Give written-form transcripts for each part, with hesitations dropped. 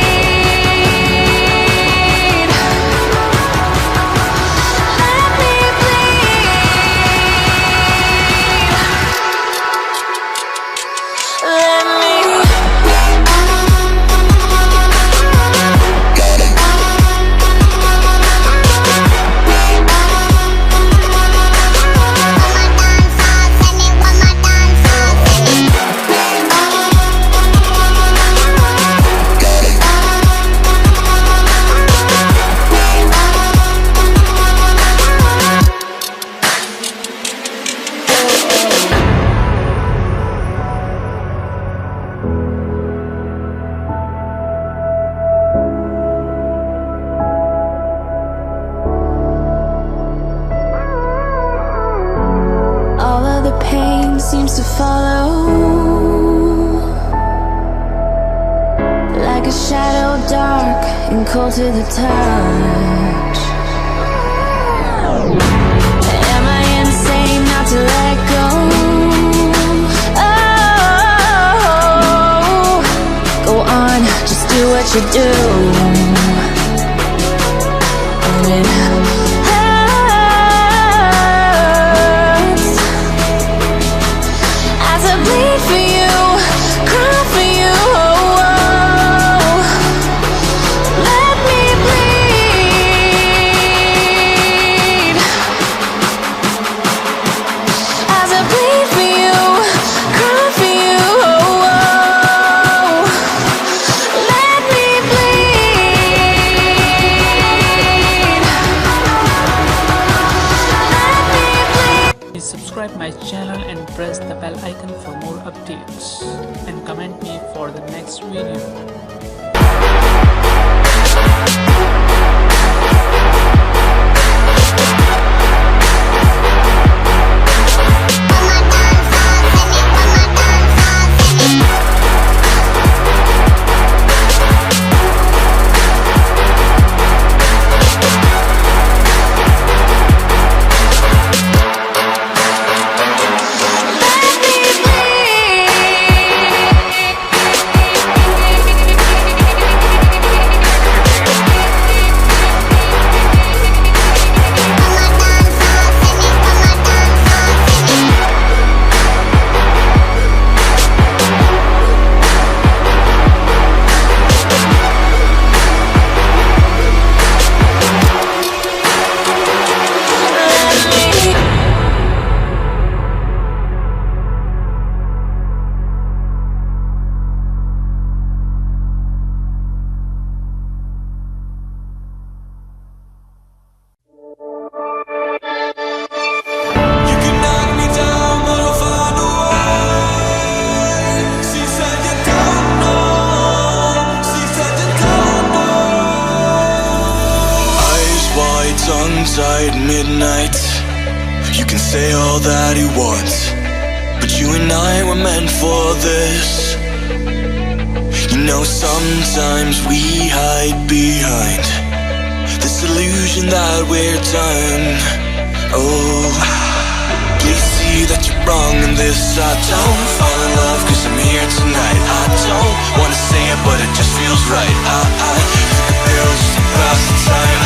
me. seems to follow, like a shadow, dark and cold to the touch. Am I insane not to let go? Oh, go on, just do what you do. And it hurts as I bleed for you, cry for you. Let me bleed as I bleed for you, cry for you. Let me bleed. Please subscribe my channel and press the bell icon for more updates, and comment me for the next video. Tongue-tied midnight. You can say all that you want, but you and I were meant for this. You know, sometimes we hide behind this illusion that we're done. Oh, you see that you're wrong in this. I don't fall in love cause I'm here tonight. I don't wanna say it but it just feels right. I took a pill just to pass the time. I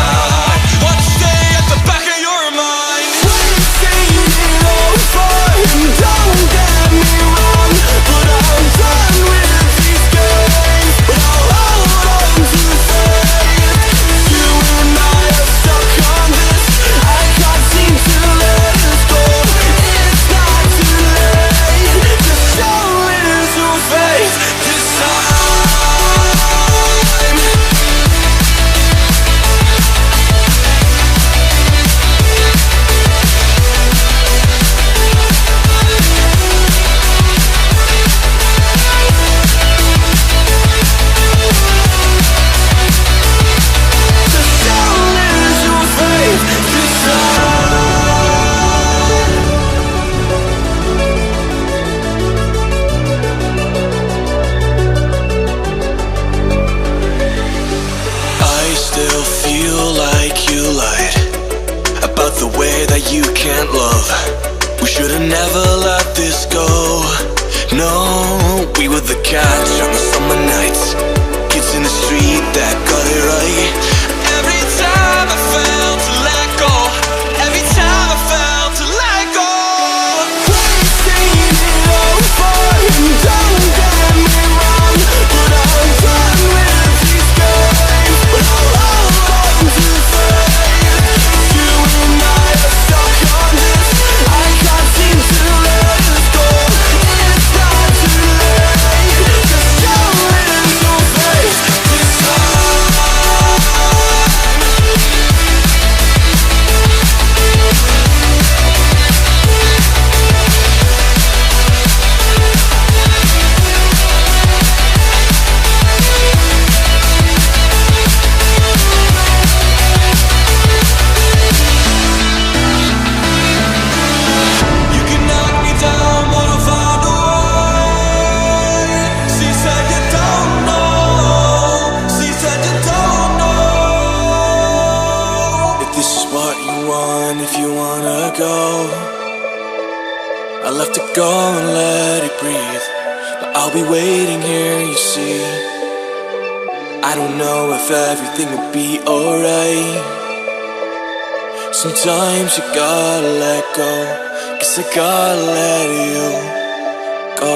want to stay at the back of your mind. We've seen it all before, and don't get me wrong, but I'm done with these games. But I'll hold on to faith. You and I are stuck on this. I can't seem to let us go. It's not too late. Just and let it breathe. But I'll be waiting here, you see. I don't know if everything will be alright. Sometimes you gotta let go, 'cause I gotta let you go.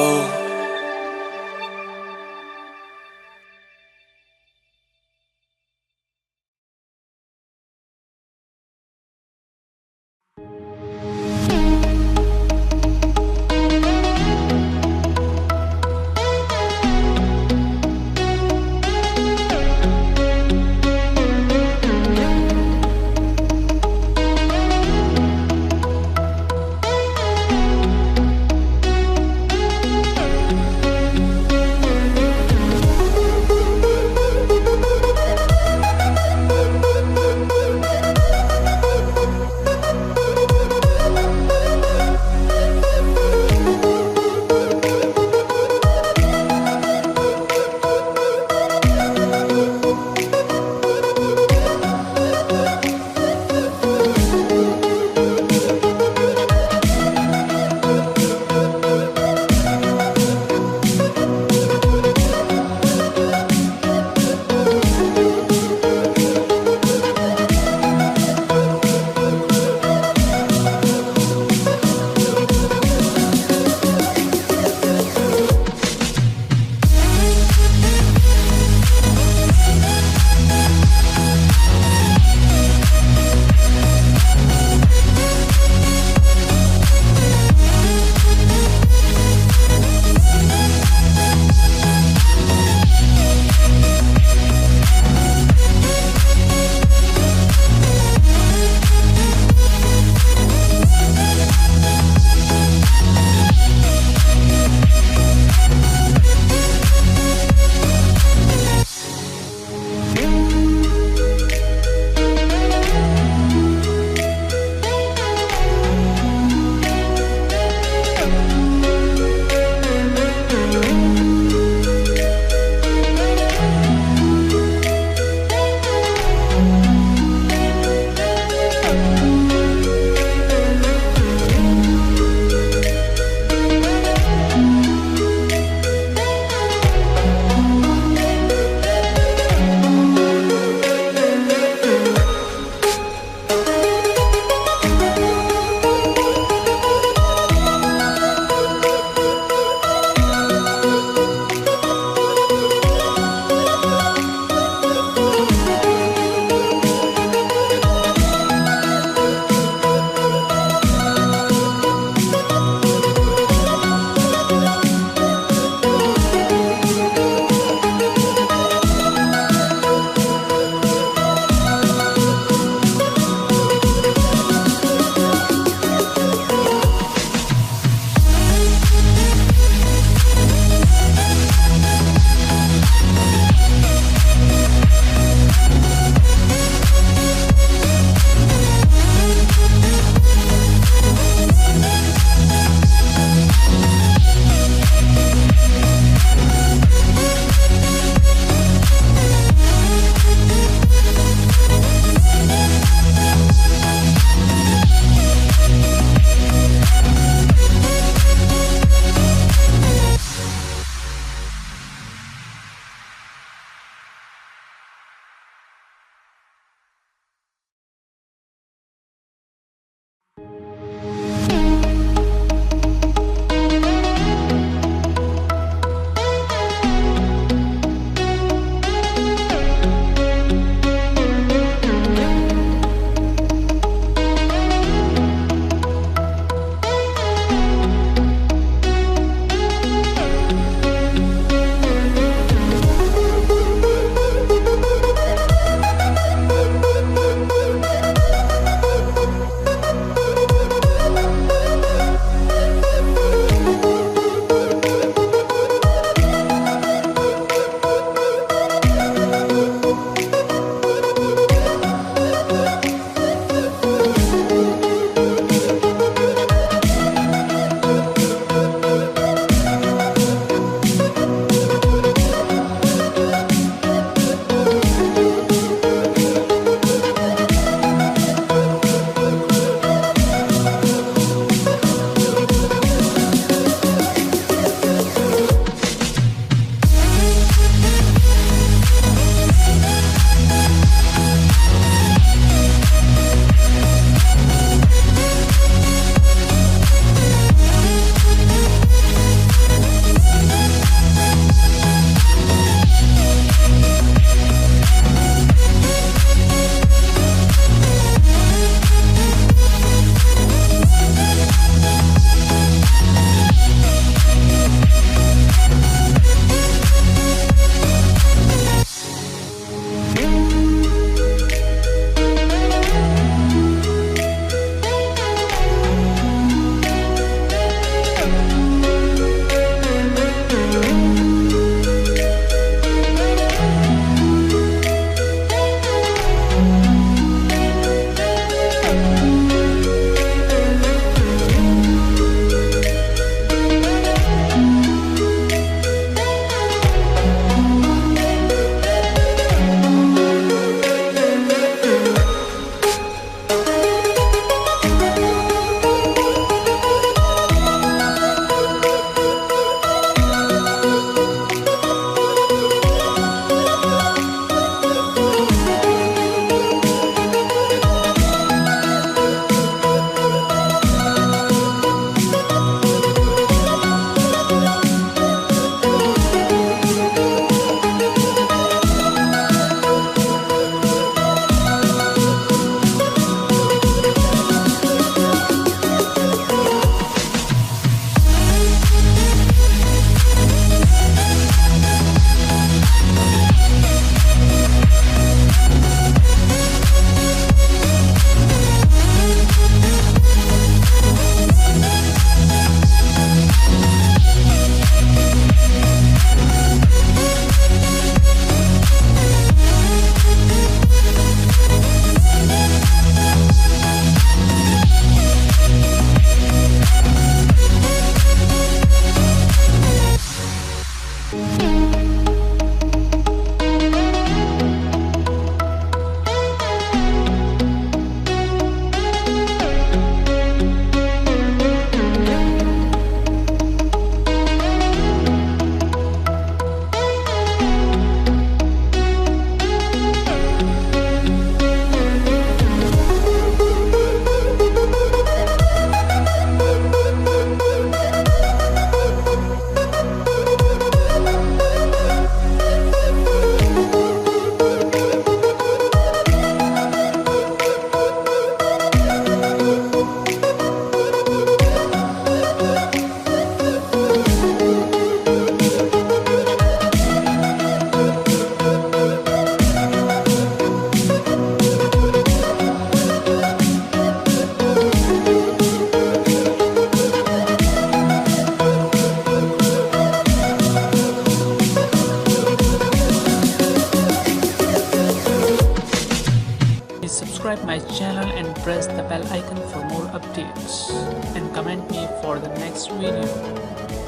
subscribe my channel and press the bell icon for more updates, and comment me for the next video.